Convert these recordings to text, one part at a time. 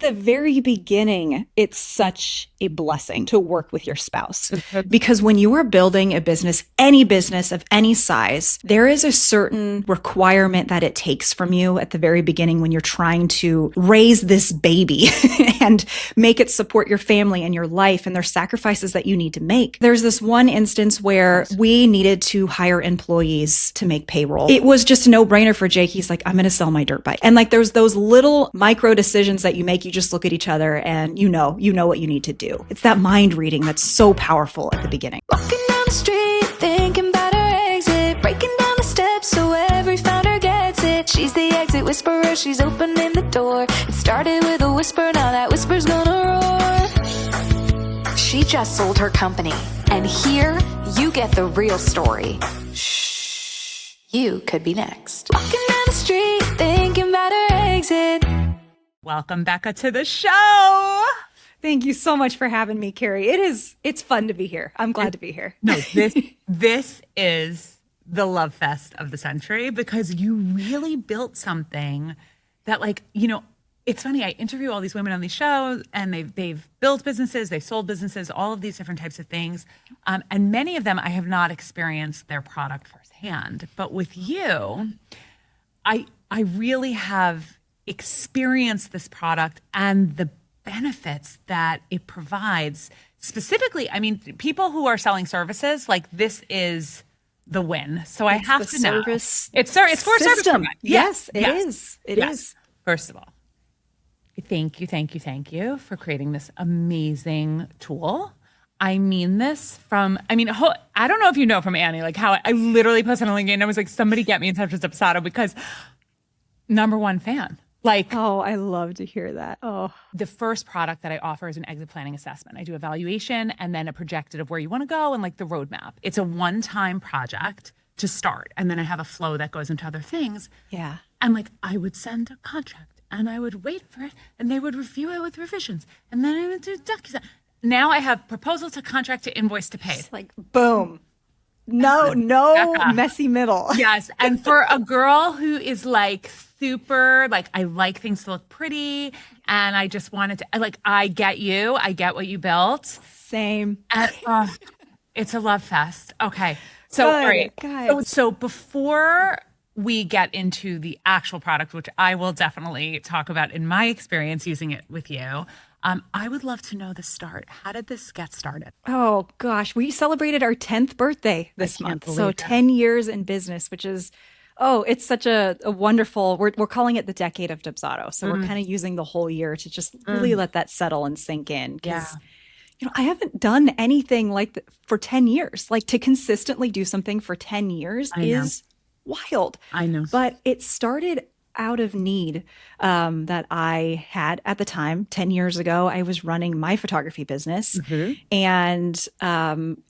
the very beginning, it's such a blessing to work with your spouse because when you are building a business, any business of any size, there is a certain requirement that it takes from you at the very beginning when you're trying to raise this baby and make it support your family and your life, and there's sacrifices that you need to make. There's this one instance where we needed to hire employees to make payroll. It was just a no-brainer for Jake. He's like, I'm going to sell my dirt bike. And like, there's those little micro decisions that you make. You just look at each other and you know what you need to do. It's that mind reading that's so powerful at the beginning. Walking down the street, thinking about her exit, breaking down the steps so every founder gets it. She's the exit whisperer, she's opening the door. It started with a whisper, now that whisper's gonna roar. She just sold her company, and here you get the real story. Shh, you could be next. Walking down the street, thinking about her exit. Welcome, Becca, to the show. Thank you so much for having me, Carrie. It's fun to be here. I'm glad to be here. No, this is the love fest of the century because you really built something that, like, you know, it's funny. I interview all these women on these shows, and they've built businesses, they've sold businesses, all of these different types of things, and many of them I have not experienced their product firsthand. But with you, I really have experienced this product and the benefits that it provides. Specifically, I mean, people who are selling services, like, this is the win. So I have to know. It's for a service provider. Yes, it is. It is. First of all, thank you for creating this amazing tool. I mean this from, I don't know if you know from Annie, like how I literally posted on LinkedIn and I was like, somebody get me in touch with Dubsado because #1 fan. Like, oh, I love to hear that. Oh, the first product that I offer is an exit planning assessment. I do evaluation and then a projected of where you want to go and like the roadmap. It's a one-time project to start. And then I have a flow that goes into other things. yeah. And like, I would send a contract and I would wait for it and they would review it with revisions. And then I would do DocuSign. Now I have proposal to contract to invoice to pay. It's like, boom. No messy middle. Yes. And for a girl who is like super, like, I like things to look pretty and I just wanted to, like, I get you. I get what you built. Same. And, it's a love fest. Okay. So, all right. So before we get into the actual product, which I will definitely talk about in my experience using it with you, I would love to know the start. How did this get started? Oh, gosh. We celebrated our 10th birthday this month. So 10 years in business, which is, it's such a wonderful, we're calling it the decade of Dubsado. So we're kind of using the whole year to just really let that settle and sink in. Because, you know, I haven't done anything like that for 10 years. Like, to consistently do something for 10 years is wild. I know. But it started out of need that I had at the time. 10 years ago, I was running my photography business and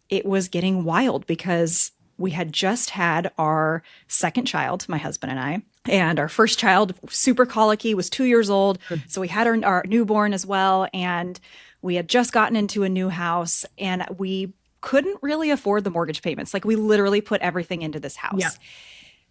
it was getting wild because we had just had our second child, my husband and I, and our first child, super colicky, was 2 years old. So we had our newborn as well. And we had just gotten into a new house and we couldn't really afford the mortgage payments. Like, we literally put everything into this house. Yeah.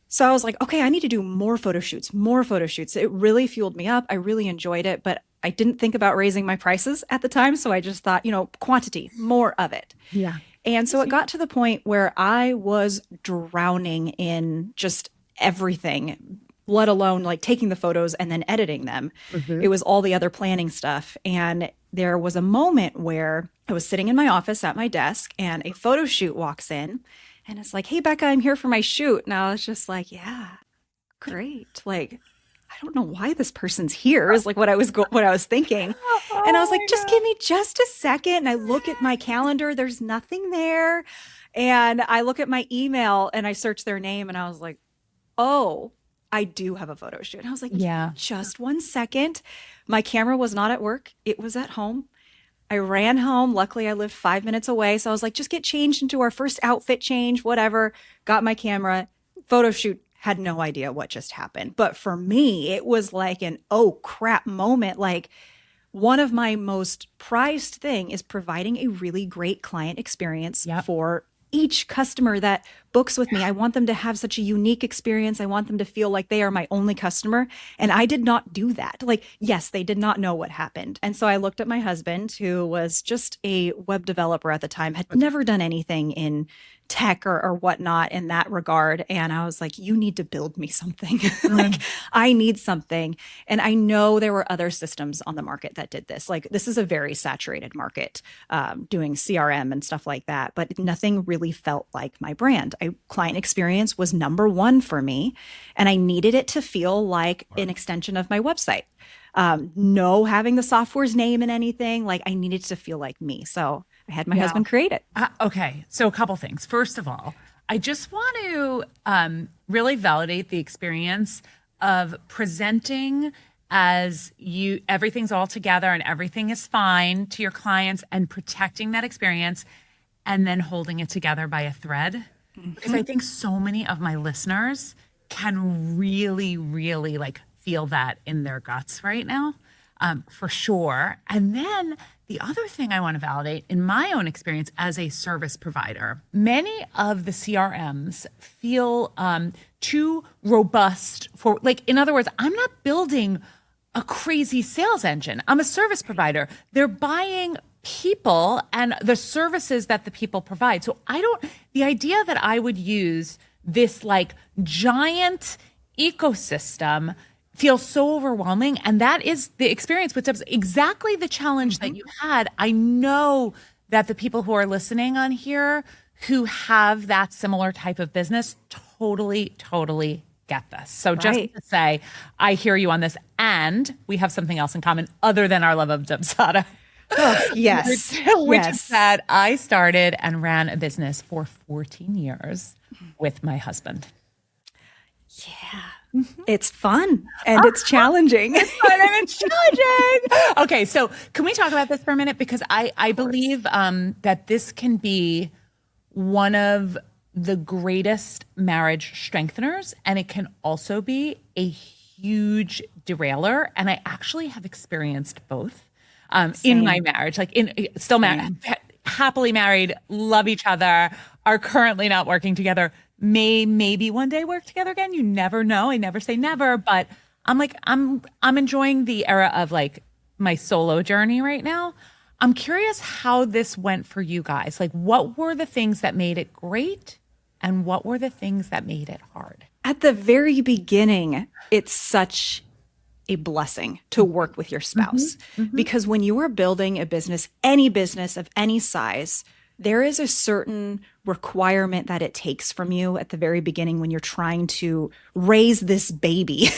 So I was like, okay, I need to do more photo shoots. It really fueled me up. I really enjoyed it, but I didn't think about raising my prices at the time. So I just thought, quantity, more of it. Yeah. And so it got to the point where I was drowning in just everything, let alone like taking the photos and then editing them. It was all the other planning stuff. And there was a moment where I was sitting in my office at my desk and a photo shoot walks in. And it's like, hey, Becca, I'm here for my shoot. And I was just like, yeah, great. Like, I don't know why this person's here is like what I was thinking. And I was like, just give me just a second. And I look at my calendar. There's nothing there. And I look at my email and I search their name and I was like, oh, I do have a photo shoot. And I was like, yeah, just 1 second. My camera was not at work. It was at home. I ran home. Luckily, I lived 5 minutes away. So I was like, just get changed into our first outfit change, whatever. Got my camera, photo shoot, had no idea what just happened. But for me, it was like an, oh crap moment. Like, one of my most prized thing is providing a really great client experience for each customer that books with me. I want them to have such a unique experience. I want them to feel like they are my only customer. And I did not do that. Like, yes, they did not know what happened. And so I looked at my husband, who was just a web developer at the time, had never done anything in tech or whatnot in that regard. And I was like, you need to build me something. Like, I need something. And I know there were other systems on the market that did this. Like, this is a very saturated market, doing CRM and stuff like that, but nothing really felt like my brand. Client experience was number one for me, and I needed it to feel like an extension of my website. No having the software's name in anything, like I needed to feel like me. So I had my husband create it. Okay. So a couple things. First of all, I just want to really validate the experience of presenting as everything's all together and everything is fine to your clients, and protecting that experience and then holding it together by a thread. Because I think so many of my listeners can really, really like feel that in their guts right now, for sure. And then the other thing I want to validate in my own experience as a service provider, many of the CRMs feel too robust for, like, in other words, I'm not building a crazy sales engine. I'm a service provider. They're buying people and the services that the people provide. So the idea that I would use this like giant ecosystem feels so overwhelming. And that is the experience, which is exactly the challenge that you had. I know that the people who are listening on here who have that similar type of business totally get this. So just to say, I hear you on this, and we have something else in common other than our love of Dubsado. Oh, yes. Which is that I started and ran a business for 14 years with my husband. Yeah. It's fun and it's challenging. It's challenging. Okay, so can we talk about this for a minute? Because I believe that this can be one of the greatest marriage strengtheners, and it can also be a huge derailer. And I actually have experienced both in my marriage, like still married, happily married, love each other, are currently not working together. Maybe one day work together again. You never know. I never say never, but I'm enjoying the era of like my solo journey right now. I'm curious how this went for you guys. Like, what were the things that made it great, and what were the things that made it hard? At the very beginning, it's such a blessing to work with your spouse, because when you are building a business, any business of any size, there is a certain requirement that it takes from you at the very beginning when you're trying to raise this baby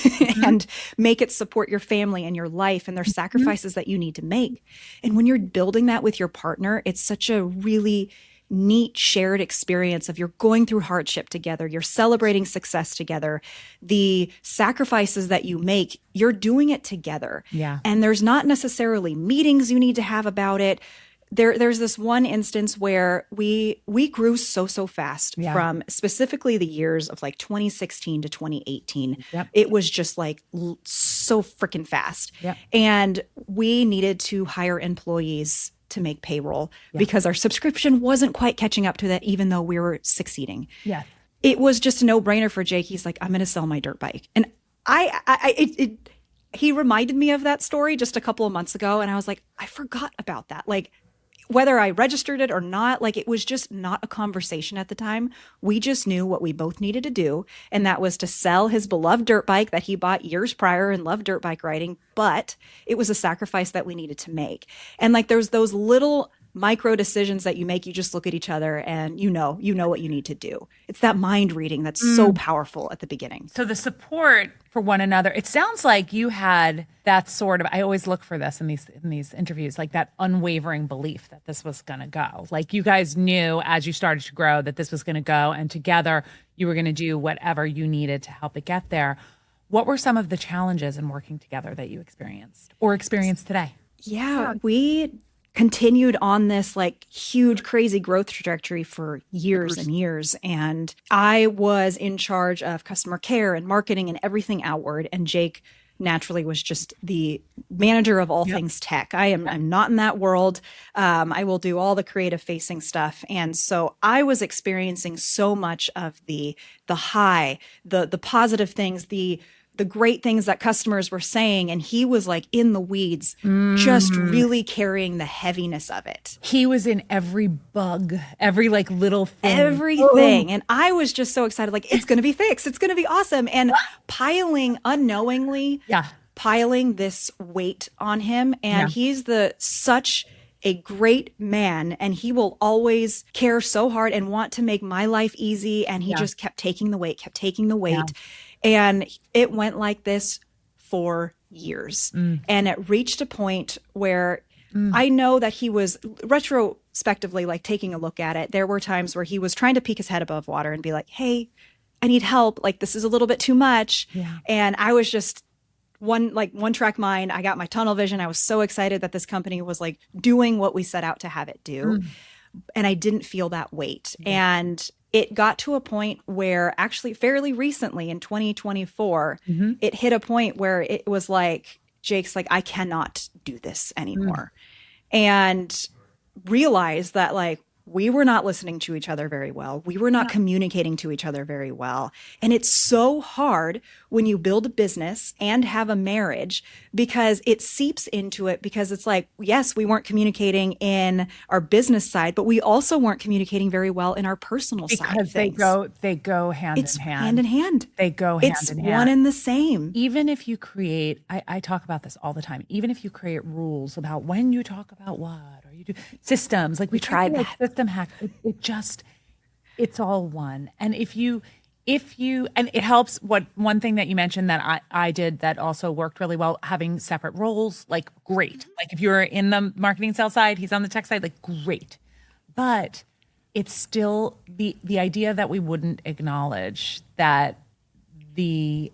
and make it support your family and your life, and there's sacrifices that you need to make. And when you're building that with your partner, it's such a really neat shared experience of you're going through hardship together, you're celebrating success together, the sacrifices that you make, you're doing it together. Yeah. And there's not necessarily meetings you need to have about it. There's this one instance where we grew so fast from specifically the years of like 2016 to 2018. Yep. It was just like so freaking fast. Yep. And we needed to hire employees to make payroll because our subscription wasn't quite catching up to that, even though we were succeeding. Yeah. It was just a no-brainer for Jake. He's like, I'm going to sell my dirt bike. And he reminded me of that story just a couple of months ago. And I was like, I forgot about that. Like, whether I registered it or not, like, it was just not a conversation at the time. We just knew what we both needed to do. And that was to sell his beloved dirt bike that he bought years prior and loved dirt bike riding. But it was a sacrifice that we needed to make. And like, there's those little micro decisions that you make. You just look at each other and you know what you need to do. It's that mind reading that's so powerful at the beginning. So the support for one another, it sounds like you had that sort of, I always look for this in these interviews, like that unwavering belief that this was going to go. Like, you guys knew as you started to grow that this was going to go, and together you were going to do whatever you needed to help it get there. What were some of the challenges in working together that you experienced or experience today? Yeah, we continued on this like huge, crazy growth trajectory for years and years. And I was in charge of customer care and marketing and everything outward. And Jake naturally was just the manager of all things tech. I'm not in that world. I will do all the creative facing stuff. And so I was experiencing so much of the high, the positive things, the great things that customers were saying. And he was like in the weeds, just really carrying the heaviness of it. He was in every bug, every like little thing. Everything. And I was just so excited, like, it's going to be fixed. It's going to be awesome. And unknowingly, piling this weight on him. And he's such a great man, and he will always care so hard and want to make my life easy. And he just kept taking the weight. And it went like this for years. And it reached a point where I know that he was retrospectively, like taking a look at it. There were times where he was trying to peek his head above water and be like, hey, I need help. Like, this is a little bit too much. And I was just one track mind. I got my tunnel vision. I was so excited that this company was like doing what we set out to have it do. And I didn't feel that weight. And it got to a point where actually fairly recently in 2024, it hit a point where it was like, Jake's like, I cannot do this anymore. And realized that like, we were not listening to each other very well. We were not communicating to each other very well. And it's so hard when you build a business and have a marriage, because it seeps into it, because it's like, yes, we weren't communicating in our business side, but we also weren't communicating very well in our personal side of things. They go hand it's in hand. hand in hand. They go hand in hand. It's one and the same. Even if you create, I talk about this all the time, even if you create rules about when you talk about what, or you do systems, like we tried that. System hack, it's all one. And if you, and it helps, one thing that you mentioned that I did that also worked really well, having separate roles, like great. Like if you're in the marketing sales side, he's on the tech side, like great. But it's still the idea that we wouldn't acknowledge that the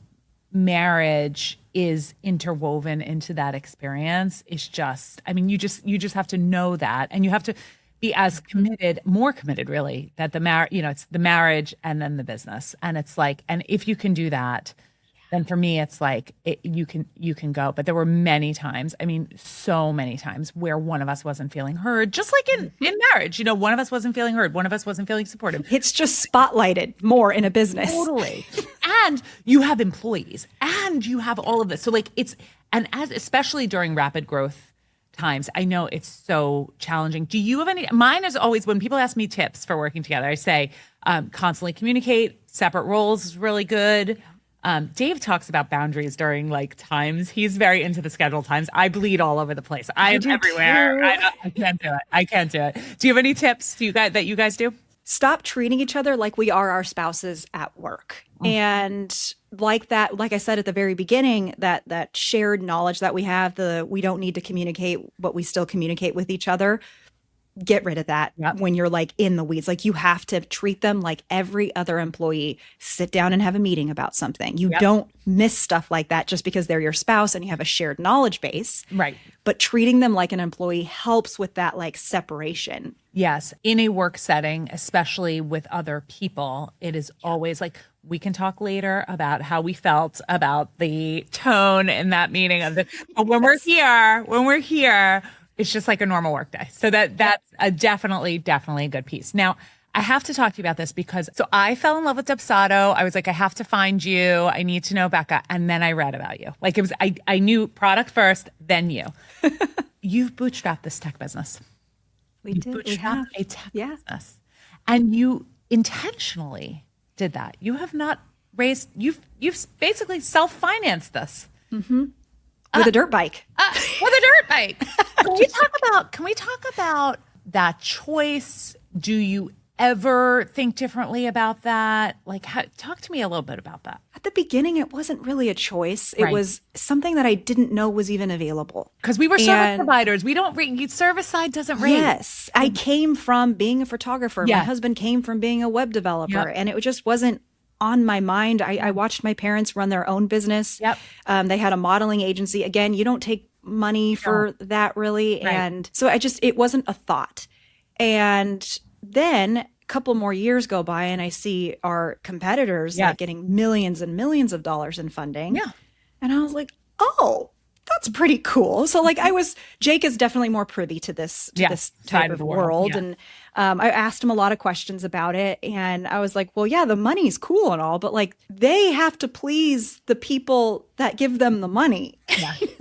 marriage is interwoven into that experience is just, I mean, you just have to know that, and you have to be as committed, more committed really, that it's the marriage and then the business. And it's like, and if you can do that, then for me, it's like, you can go. But there were many times, I mean, so many times where one of us wasn't feeling heard, just like in marriage, one of us wasn't feeling heard. One of us wasn't feeling supportive. It's just spotlighted more in a business. Totally. And you have employees and you have all of this. So like especially during rapid growth times, I know it's so challenging. Do you have any? Mine is always, when people ask me tips for working together, I say constantly communicate. Separate roles is really good. Dave talks about boundaries during like times. He's very into the schedule times. I bleed all over the place. I am everywhere. I can't do it. Do you have any tips that you guys do? Stop treating each other like we are our spouses at work. And like that, like I said at the very beginning, that shared knowledge that we have, we don't need to communicate, but we still communicate with each other. Get rid of that when you're like in the weeds. Like, you have to treat them like every other employee. Sit down and have a meeting about something. You don't miss stuff like that just because they're your spouse and you have a shared knowledge base. Right. But treating them like an employee helps with that like separation. Yes. In a work setting, especially with other people, it is always like, we can talk later about how we felt about the tone in that meeting but when we're here, it's just like a normal work day. So that's a definitely a good piece. Now, I have to talk to you about this because I fell in love with Dubsado. I was like, I have to find you. I need to know Becca. And then I read about you. Like, it was, I knew product first, then you. You've bootstrapped this tech business. We have a tech business. And you intentionally did that. You have not raised, you've basically self-financed this. Mm-hmm. With a dirt bike. With a dirt bike. Can we talk about that choice? Do you ever think differently about that? Like, talk to me a little bit about that. At the beginning, it wasn't really a choice. It was something that I didn't know was even available. Because we were service providers. We don't service side doesn't rate. Yes. I came from being a photographer. My husband came from being a web developer. And it just wasn't on my mind. I watched my parents run their own business. They had a modeling agency. Again, you don't take money for that really. Right. And so it wasn't a thought. And then a couple more years go by and I see our competitors like getting millions and millions of dollars in funding. Yeah. And I was like, oh, that's pretty cool. So like Jake is definitely more privy to this type of world. Yeah. And I asked him a lot of questions about it. And I was like, well, yeah, the money's cool and all, but like they have to please the people that give them the money.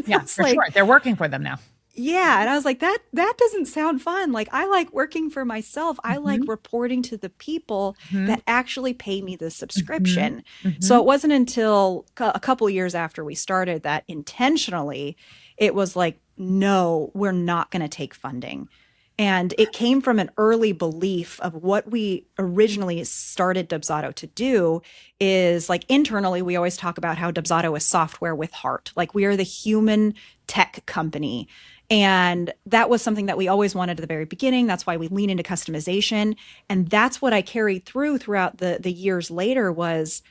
Yeah, for sure. They're working for them now. Yeah. And I was like, that doesn't sound fun. Like I like working for myself. I like reporting to the people that actually pay me the subscription. So it wasn't until a couple years after we started that intentionally it was like, no, we're not going to take funding. And it came from an early belief of what we originally started Dubsado to do is like internally, we always talk about how Dubsado is software with heart. Like we are the human tech company. And that was something that we always wanted at the very beginning. That's why we lean into customization. And that's what I carried throughout the years later was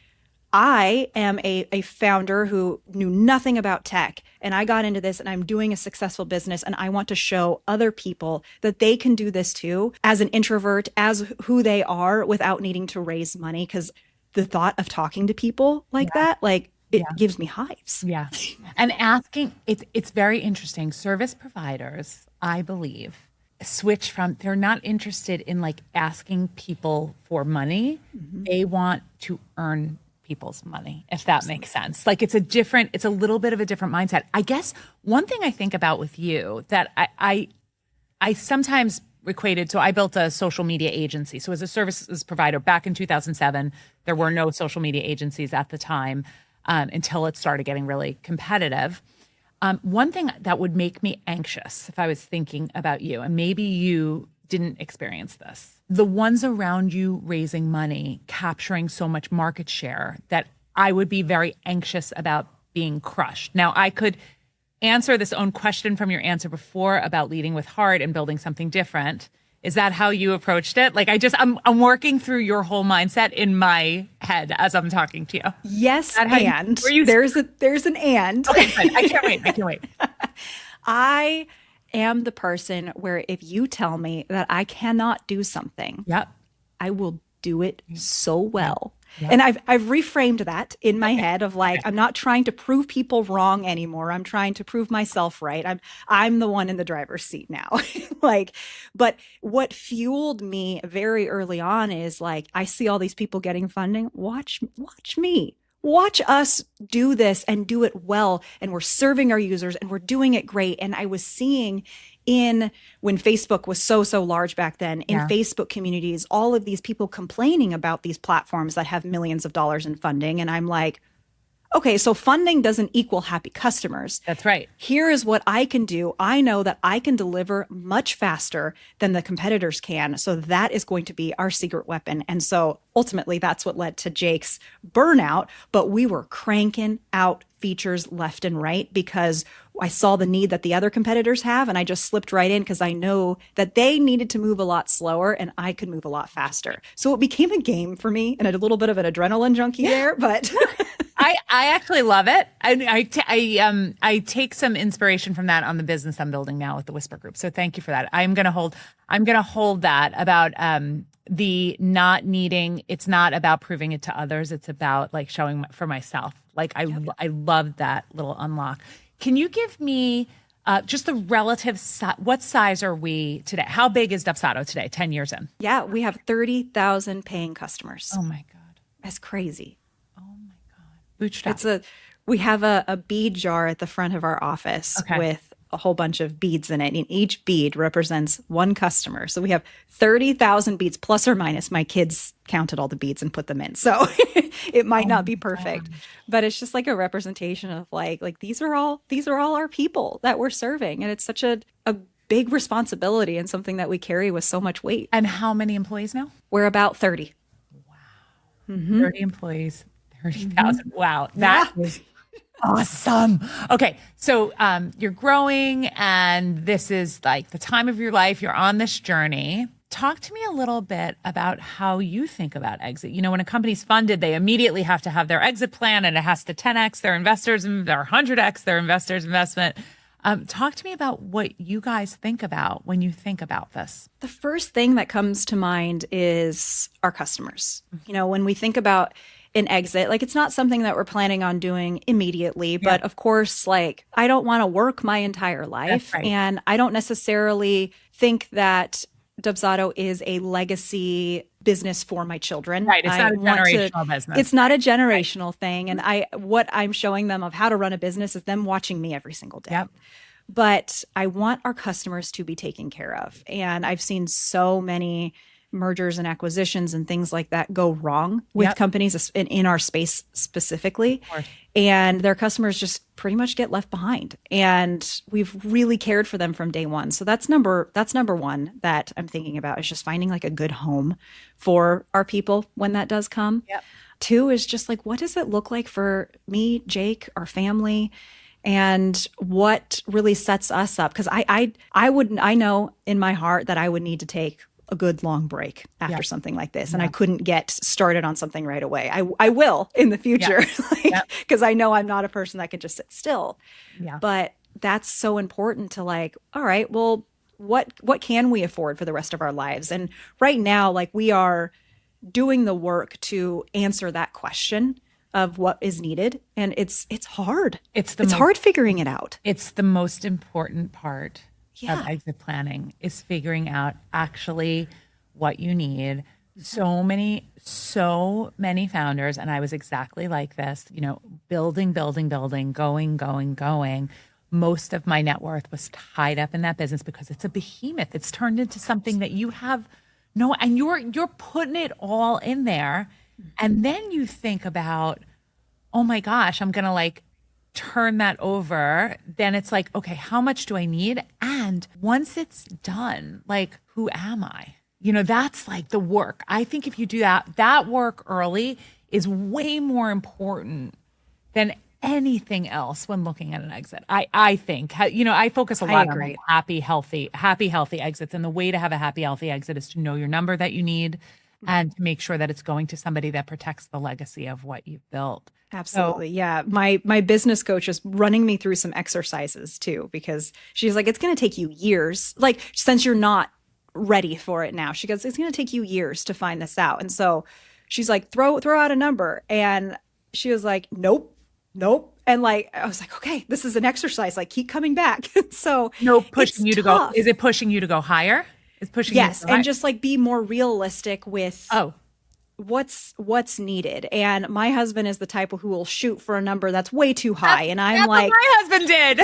I am a founder who knew nothing about tech. And I got into this and I'm doing a successful business. And I want to show other people that they can do this too as an introvert, as who they are without needing to raise money. Because the thought of talking to people like that, like it gives me hives. Yeah. And asking, it's very interesting. Service providers, I believe, switch from, they're not interested in like asking people for money. They want to earn people's money, if that makes sense. Like it's a little bit of a different mindset. I guess one thing I think about with you that I sometimes equated, so I built a social media agency. So as a services provider back in 2007, there were no social media agencies at the time until it started getting really competitive. One thing that would make me anxious if I was thinking about you, and maybe you didn't experience this, the ones around you raising money, capturing so much market share that I would be very anxious about being crushed. Now, I could answer this own question from your answer before about leading with heart and building something different. Is that how you approached it? Like I'm working through your whole mindset in my head as I'm talking to you. Yes, and there's an and. Okay, good. I can't wait. I am the person where if you tell me that I cannot do something, I will do it so well. And I've reframed that in my head of like, I'm not trying to prove people wrong anymore. I'm trying to prove myself right. I'm the one in the driver's seat now. Like, but what fueled me very early on is like, I see all these people getting funding. Watch me. Watch us do this and do it well. And we're serving our users and we're doing it great. And I was seeing when Facebook was so large back then, in Facebook communities, all of these people complaining about these platforms that have millions of dollars in funding. And I'm like, okay, so funding doesn't equal happy customers. That's right. Here is what I can do. I know that I can deliver much faster than the competitors can. So that is going to be our secret weapon. And so ultimately, that's what led to Jake's burnout. But we were cranking out features left and right because I saw the need that the other competitors have. And I just slipped right in because I know that they needed to move a lot slower and I could move a lot faster. So it became a game for me and a little bit of an adrenaline junkie there, but I actually love it. I take some inspiration from that on the business I'm building now with the Whisper Group. So thank you for that. I'm going to hold that about the not needing. It's not about proving it to others. It's about like showing for myself. Like I love that little unlock. Can you give me just the relative what size are we today? How big is Dubsado today, 10 years in? Yeah, we have 30,000 paying customers. Oh my God. That's crazy. Bootstrap. We have a bead jar at the front of our office with a whole bunch of beads in it. And each bead represents one customer. So we have 30,000 beads plus or minus. My kids counted all the beads and put them in. So it might not be perfect, but it's just like a representation of like these are all our people that we're serving. And it's such a big responsibility and something that we carry with so much weight. And how many employees now? We're about 30. Wow. 30 employees. 30,000. Wow. That is awesome. Okay. So you're growing and this is like the time of your life. You're on this journey. Talk to me a little bit about how you think about exit. You know, when a company's funded, they immediately have to have their exit plan and it has to 10x their investors and their 100x their investors' investment. Talk to me about what you guys think about when you think about this. The first thing that comes to mind is our customers. You know, when we think about an exit. Like, it's not something that we're planning on doing immediately, but of course, like, I don't want to work my entire life. right. And I don't necessarily think that Dubsado is a legacy business for my children. Right. It's not a want generational business. It's not a generational thing. And what I'm showing them of how to run a business is them watching me every single day. Yep. But I want our customers to be taken care of. And I've seen so many mergers and acquisitions and things like that go wrong with companies in our space specifically. And their customers just pretty much get left behind. And we've really cared for them from day one. So that's number one that I'm thinking about, is just finding like a good home for our people when that does come. Yep. Two is just like, what does it look like for me, Jake, our family? And what really sets us up? Because I know in my heart that I would need to take a good long break after something like this. And I couldn't get started on something right away. I will in the future, because I know I'm not a person that can just sit still. Yeah. But that's so important to like, all right, well, what can we afford for the rest of our lives? And right now, like, we are doing the work to answer that question of what is needed. And it's hard. It's hard figuring it out. It's the most important part of exit planning, is figuring out actually what you need. So many founders, and I was exactly like this, building, going. Most of my net worth was tied up in that business because it's a behemoth. It's turned into something that you have and you're putting it all in there. And then you think about, oh my gosh, I'm going to like turn that over. Then it's like, okay, how much do I need? And once it's done, like, who am I? That's like the work. I think if you do that work early is way more important than anything else when looking at an exit. I think, I focus a lot on like happy, healthy exits. And the way to have a happy, healthy exit is to know your number that you need and to make sure that it's going to somebody that protects the legacy of what you've built. Absolutely. Yeah. My business coach is running me through some exercises too, because she's like, it's going to take you years. Like, since you're not ready for it now, she goes, it's going to take you years to find this out. And so she's like, throw out a number. And she was like, nope. And like, I was like, okay, this is an exercise. Like, keep coming back. So pushing you to go. Is it pushing you to go higher? It's pushing you to go higher? And just like be more realistic with what's needed. And my husband is the type who will shoot for a number that's way too high. And I'm like, what my husband did.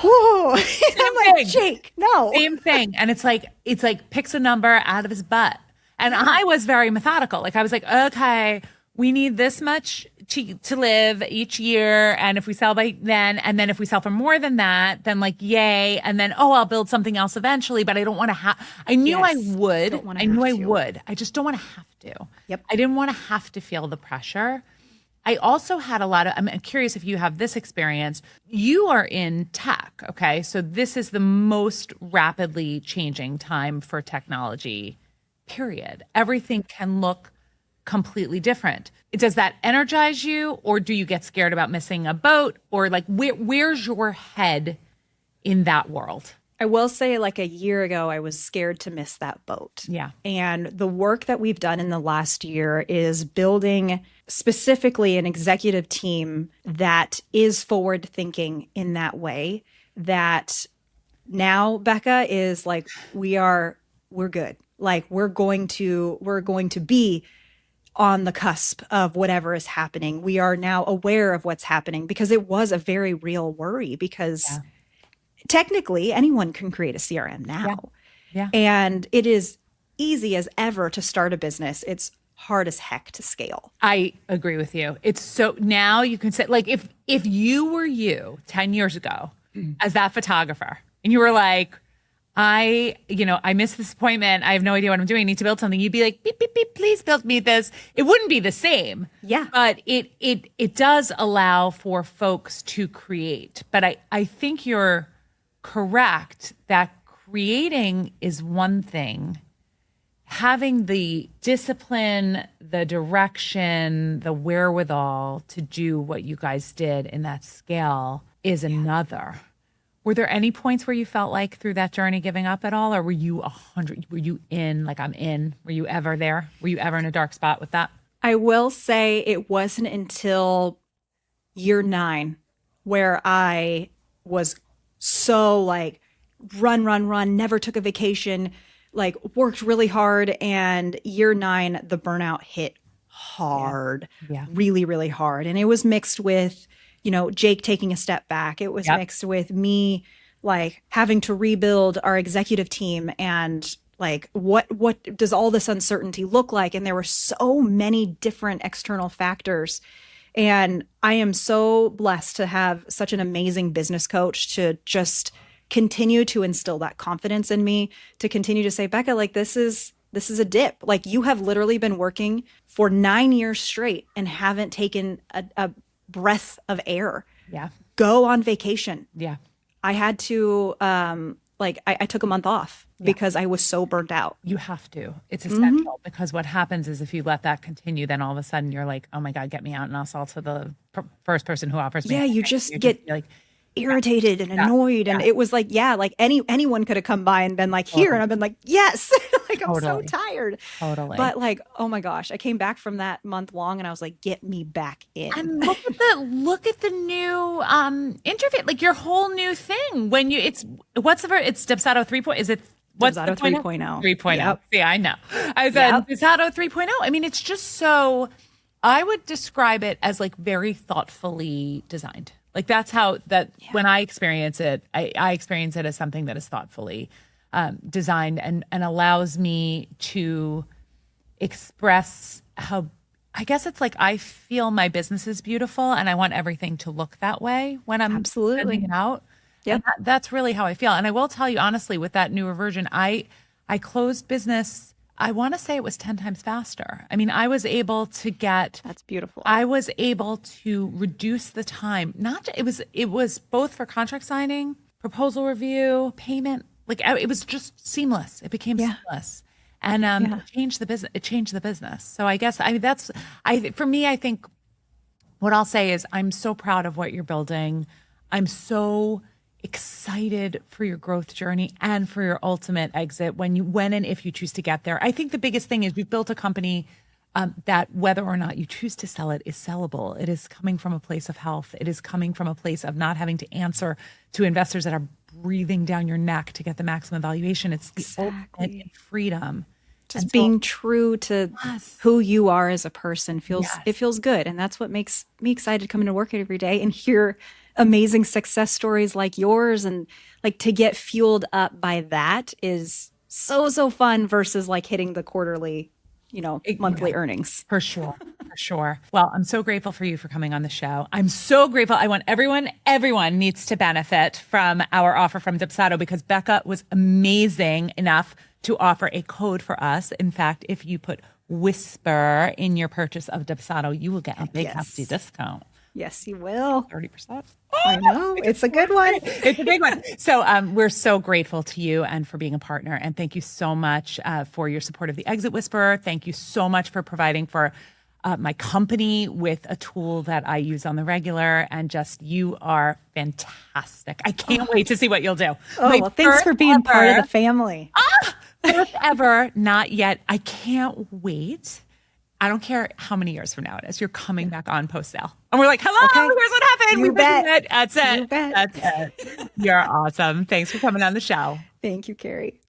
Whoa. I'm like, Jake, no. Same thing. And it's like picks a number out of his butt. And I was very methodical. Like, I was like, okay, we need this much to live each year. And if we sell by then, and then if we sell for more than that, then like, yay. And then, I'll build something else eventually, but I don't want to I knew I would. I would. I just don't want to have to. Yep. I didn't want to have to feel the pressure. I also had I'm curious if you have this experience. You are in tech, okay? So this is the most rapidly changing time for technology, period. Everything can look completely different. Does that energize you, or do you get scared about missing a boat, or like where's your head in that world? I will say, like, a year ago, I was scared to miss that boat. Yeah. And the work that we've done in the last year is building specifically an executive team that is forward thinking in that way, that now Becca is like, we're good. Like, we're going to be on the cusp of whatever is happening. We are now aware of what's happening, because it was a very real worry, because technically anyone can create a CRM now. Yeah. And it is easy as ever to start a business. It's hard as heck to scale. I agree with you. It's so, now you can say, like, if you were you 10 years ago as that photographer, and you were like, I missed this appointment, I have no idea what I'm doing, I need to build something, you'd be like, beep, beep, beep, please build me this. It wouldn't be the same. Yeah. But it does allow for folks to create. But I think you're correct that creating is one thing. Having the discipline, the direction, the wherewithal to do what you guys did in that scale is another. Were there any points where you felt like through that journey giving up at all? Or were you 100, were you in, like, I'm in? Were you ever there? Were you ever in a dark spot with that? I will say it wasn't until year 9 where I was so like run, never took a vacation, like worked really hard. And year 9, the burnout hit hard, Yeah. really, really hard. And it was mixed with, Jake taking a step back. It was Yep. mixed with me like having to rebuild our executive team and like what does all this uncertainty look like? And there were so many different external factors. And I am so blessed to have such an amazing business coach to just continue to instill that confidence in me, to continue to say, Becca, like this is a dip. Like you have literally been working for 9 years straight and haven't taken a breath of air. Yeah. Go on vacation. Yeah. I had to, I took a month off because I was so burnt out. You have to. It's essential because what happens is if you let that continue, then all of a sudden you're like, oh my God, get me out and I'll sell to the first person who offers me. Yeah, you just get like irritated and annoyed. And it was like, anyone could have come by and been like, here. And I've been like, yes, like I'm so tired. Totally. But like, oh my gosh, I came back from that month long and I was like, get me back in. And look at the new interview, like your whole new thing. When you it's Dubsado 3. Is it what's Dubsado 3.0? 3.0. Yep. See, I know. I said Dubsado 3.0. I mean, it's just so. I would describe it as like very thoughtfully designed. Like that's how when I experience it, I experience it as something that is thoughtfully designed and allows me to express how, I guess it's like I feel my business is beautiful and I want everything to look that way when I'm sending it out. Yep. And that's really how I feel. And I will tell you honestly, with that newer version, I closed business, I want to say it was 10 times faster. I mean, I was able to get. That's beautiful. I was able to reduce the time. It was both for contract signing, proposal review, payment. Like it was just seamless. It became seamless, and it changed the business. It changed the business. So I guess for me. I think what I'll say is I'm so proud of what you're building. I'm so excited for your growth journey and for your ultimate exit when and if you choose to get there. I think the biggest thing is we've built a company that whether or not you choose to sell it is sellable. It is coming from a place of health. It is coming from a place of not having to answer to investors that are breathing down your neck to get the maximum valuation. It's the ultimate in freedom. Just being true to who you are as a person feels good. And that's what makes me excited to come into work every day and hear amazing success stories like yours. And like to get fueled up by that is so fun versus like hitting the quarterly, monthly earnings. For sure. For sure. Well, I'm so grateful for you for coming on the show. I'm so grateful. I want everyone needs to benefit from our offer from Dubsado because Becca was amazing enough to offer a code for us. In fact, if you put Whisper in your purchase of Dubsado, you will get a big hefty discount. Yes, you will. 30%. I know. It's a good one. It's a big one. So we're so grateful to you and for being a partner. And thank you so much for your support of the Exit Whisperer. Thank you so much for providing for my company with a tool that I use on the regular. And just, you are fantastic. I can't wait to see what you'll do. Thanks for being part of the family. First ever, not yet. I can't wait. I don't care how many years from now it is. You're coming back on post-sale. And we're like, hello, here's what happened. You bet. That's it. You bet. That's it. You're awesome. Thanks for coming on the show. Thank you, Carrie.